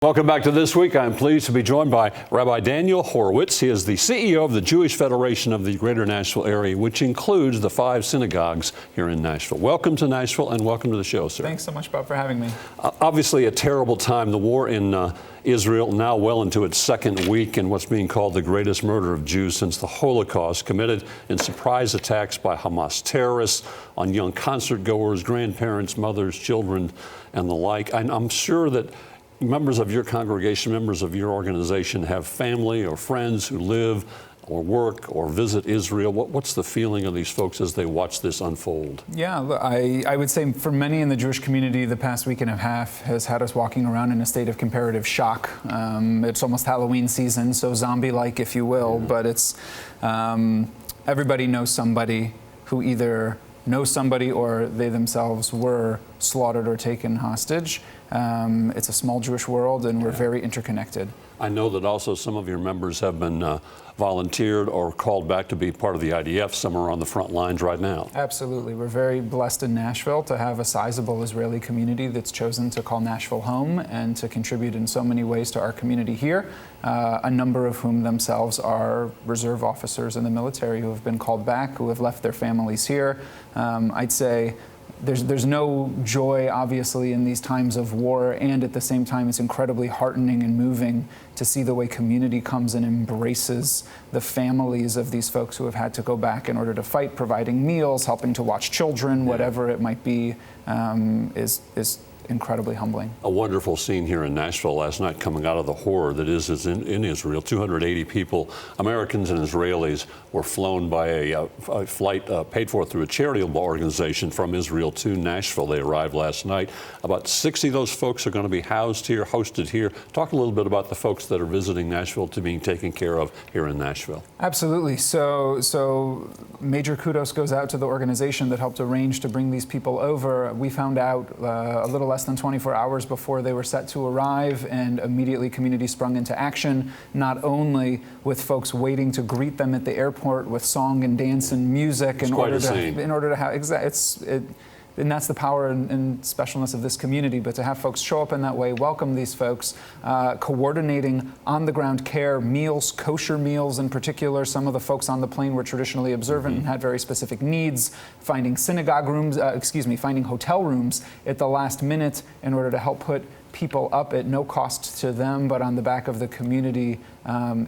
Welcome back to This Week. I'm pleased to be joined by Rabbi Dan Horwitz. He is the CEO of the Jewish Federation of the Greater Nashville area, which includes the 5 synagogues here in Nashville. Welcome to Nashville and welcome to the show, sir. Thanks so much, Bob, for having me. Obviously a terrible time. The war in Israel now well into its second week in what's being called the greatest murder of Jews since the Holocaust, committed in surprise attacks by Hamas terrorists on young concert goers, grandparents, mothers, children, and the like. I'm sure that members of your congregation, members of your organization have family or friends who live or work or visit Israel. What's the feeling of these folks as they watch this unfold? Yeah, look, I would say for many in the Jewish community, the past week and a half has had us walking around in a state of comparative shock. It's almost Halloween season, so zombie-like, if you will, but it's everybody knows somebody who either knows somebody or they themselves were slaughtered or taken hostage. It's a small Jewish world, and we're very interconnected. I know that also some of your members have been volunteered or called back to be part of the IDF. Some are on the front lines right now. Absolutely. We're very blessed in Nashville to have a sizable Israeli community that's chosen to call Nashville home and to contribute in so many ways to our community here, a number of whom themselves are reserve officers in the military who have been called back, who have left their families here. I'd say there's no joy, obviously, in these times of war, and at the same time, it's incredibly heartening and moving to see the way community comes and embraces the families of these folks who have had to go back in order to fight, providing meals, helping to watch children, whatever it might be, is incredibly humbling. A wonderful scene here in Nashville last night coming out of the horror that is in Israel. 280 people, Americans and Israelis, were flown by a flight paid for through a charitable organization from Israel to Nashville. They arrived last night. About 60 of those folks are going to be housed here, hosted here. Talk a little bit about the folks that are visiting Nashville to being taken care of here in Nashville. Absolutely. So major kudos goes out to the organization that helped arrange to bring these people over. We found out a little less than 24 hours before they were set to arrive, and immediately community sprung into action, not only with folks waiting to greet them at the airport with song and dance and music in order to have and that's the power and specialness of this community, but to have folks show up in that way, welcome these folks, coordinating on-the-ground care, meals, kosher meals in particular. Some of the folks on the plane were traditionally observant and had very specific needs, finding finding hotel rooms at the last minute in order to help put people up at no cost to them, but on the back of the community.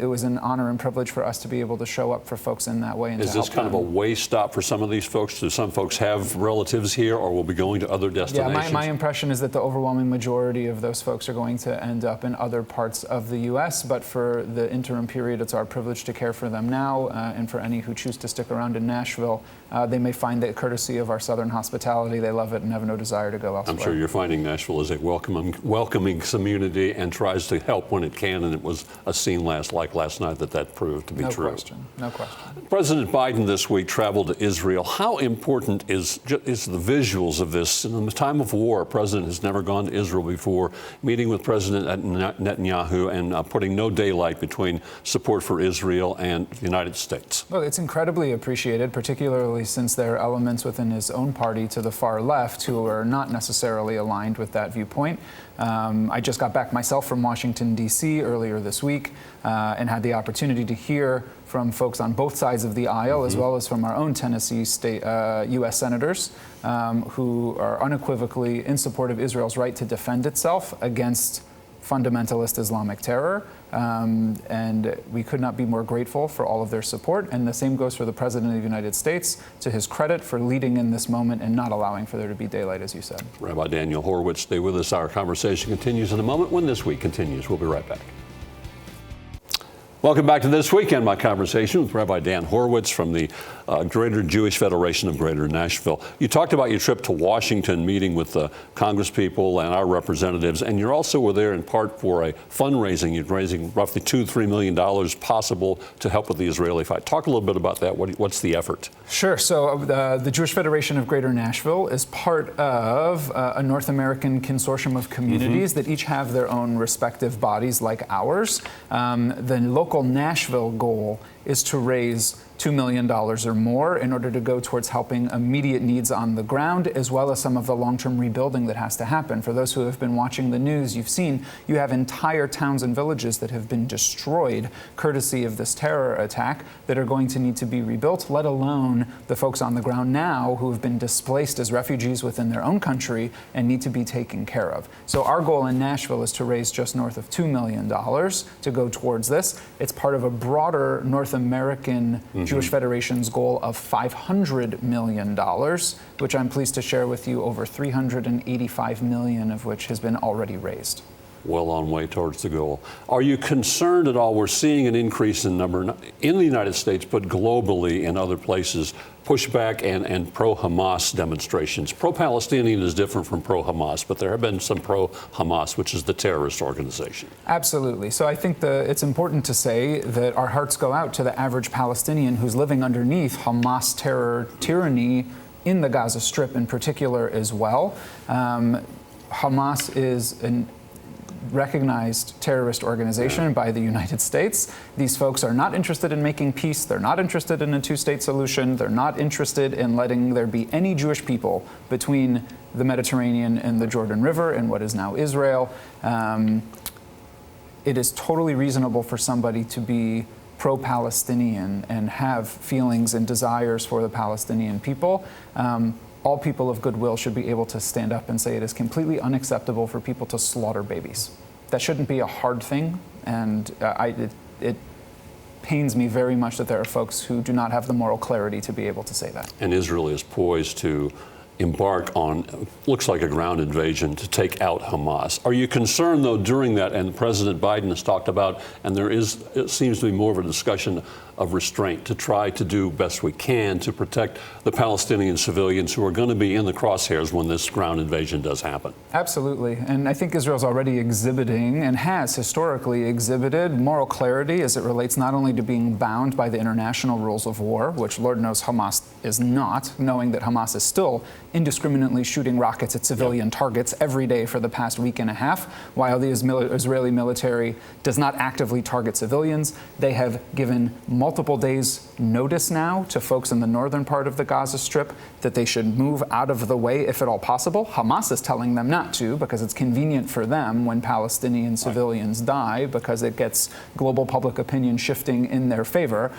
It was an honor and privilege for us to be able to show up for folks in that way. And is this kind of a way stop for some of these folks? Do some folks have relatives here or will be going to other destinations? Yeah, my impression is that the overwhelming majority of those folks are going to end up in other parts of the U.S., but for the interim period, it's our privilege to care for them now, and for any who choose to stick around in Nashville, they may find that courtesy of our southern hospitality, they love it and have no desire to go elsewhere. I'm sure you're finding Nashville is a welcoming community and tries to help when it can, and it was a scene like last night that proved to be true. No question. President Biden this week traveled to Israel. How important is the visuals of this? In the time of war, a president has never gone to Israel before, meeting with President Netanyahu and putting no daylight between support for Israel and the United States. Well, it's incredibly appreciated, particularly since there are elements within his own party to the far left who are not necessarily aligned with that viewpoint. I just got back myself from Washington, D.C. earlier this week and had the opportunity to hear from folks on both sides of the aisle, as well as from our own Tennessee state U.S. senators who are unequivocally in support of Israel's right to defend itself against fundamentalist Islamic terror. And we could not be more grateful for all of their support. And the same goes for the President of the United States, to his credit for leading in this moment and not allowing for there to be daylight, as you said. Rabbi Dan Horwitz, stay with us. Our conversation continues in a moment when This Week continues. We'll be right back. Welcome back to This Weekend, my conversation with Rabbi Dan Horwitz from the Greater Jewish Federation of Greater Nashville. You talked about your trip to Washington, meeting with the congresspeople and our representatives, and you also were there in part for a fundraising. You're raising roughly $2-3 million possible to help with the Israeli fight. Talk a little bit about that. What's the effort? Sure. So the Jewish Federation of Greater Nashville is part of a North American consortium of communities that each have their own respective bodies like ours. The local Nashville goal is to raise $2 million or more in order to go towards helping immediate needs on the ground, as well as some of the long-term rebuilding that has to happen. For those who have been watching the news, you've seen you have entire towns and villages that have been destroyed courtesy of this terror attack that are going to need to be rebuilt, let alone the folks on the ground now who have been displaced as refugees within their own country and need to be taken care of. So our goal in Nashville is to raise just north of $2 million to go towards this. It's part of a broader North American Jewish Federation's goal of $500 million, which I'm pleased to share with you over $385 million of which has been already raised. Well on way towards the goal. Are you concerned at all? We're seeing an increase in number in the United States, but globally in other places, pushback and pro-Hamas demonstrations. Pro-Palestinian is different from pro-Hamas, but there have been some pro-Hamas, which is the terrorist organization. Absolutely. So I think it's important to say that our hearts go out to the average Palestinian who's living underneath Hamas terror tyranny in the Gaza Strip in particular as well. Hamas is an recognized terrorist organization by the United States. These folks are not interested in making peace. They're not interested in a two-state solution. They're not interested in letting there be any Jewish people between the Mediterranean and the Jordan River and what is now Israel. It is totally reasonable for somebody to be pro-Palestinian and have feelings and desires for the Palestinian people. All people of goodwill should be able to stand up and say it is completely unacceptable for people to slaughter babies. That shouldn't be a hard thing, and it pains me very much that there are folks who do not have the moral clarity to be able to say that. And Israel is poised to embark on, looks like a ground invasion to take out Hamas. Are you concerned, though, during that, and President Biden has talked about, and it seems to be more of a discussion of restraint to try to do best we can to protect the Palestinian civilians who are going to be in the crosshairs when this ground invasion does happen? Absolutely. And I think Israel's already exhibiting and has historically exhibited moral clarity as it relates not only to being bound by the international rules of war, which Lord knows Hamas is not, knowing that Hamas is still indiscriminately shooting rockets at civilian targets every day for the past week and a half, while the Israeli military does not actively target civilians. They have given multiple days notice now to folks in the northern part of the Gaza Strip that they should move out of the way if at all possible. Hamas is telling them not to because it's convenient for them when Palestinian civilians die, because it gets global public opinion shifting in their favor.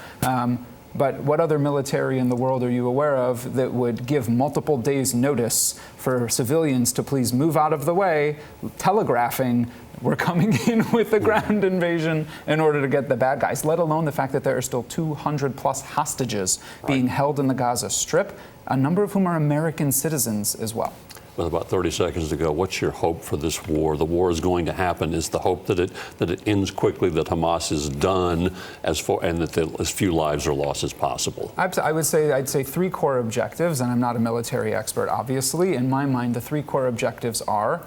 But what other military in the world are you aware of that would give multiple days notice for civilians to please move out of the way, telegraphing we're coming in with the ground invasion in order to get the bad guys, let alone the fact that there are still 200 plus hostages being held in the Gaza Strip, a number of whom are American citizens as well. With about 30 seconds to go, what's your hope for this war? The war is going to happen. Is the hope that it ends quickly, that Hamas is done, and that as few lives are lost as possible? I'd say three core objectives, and I'm not a military expert, obviously. In my mind, the three core objectives are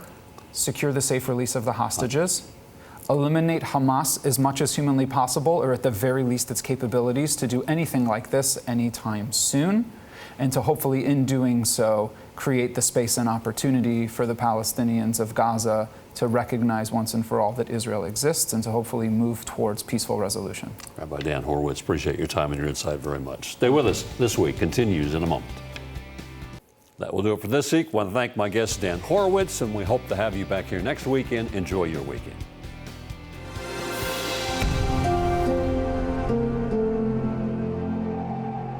secure the safe release of the hostages, eliminate Hamas as much as humanly possible, or at the very least its capabilities to do anything like this anytime soon, and to hopefully in doing so create the space and opportunity for the Palestinians of Gaza to recognize once and for all that Israel exists and to hopefully move towards peaceful resolution. Rabbi Dan Horwitz, appreciate your time and your insight very much. Stay with us. This Week continues in a moment. That will do it for this week. I want to thank my guest, Dan Horwitz, and we hope to have you back here next weekend. Enjoy your weekend.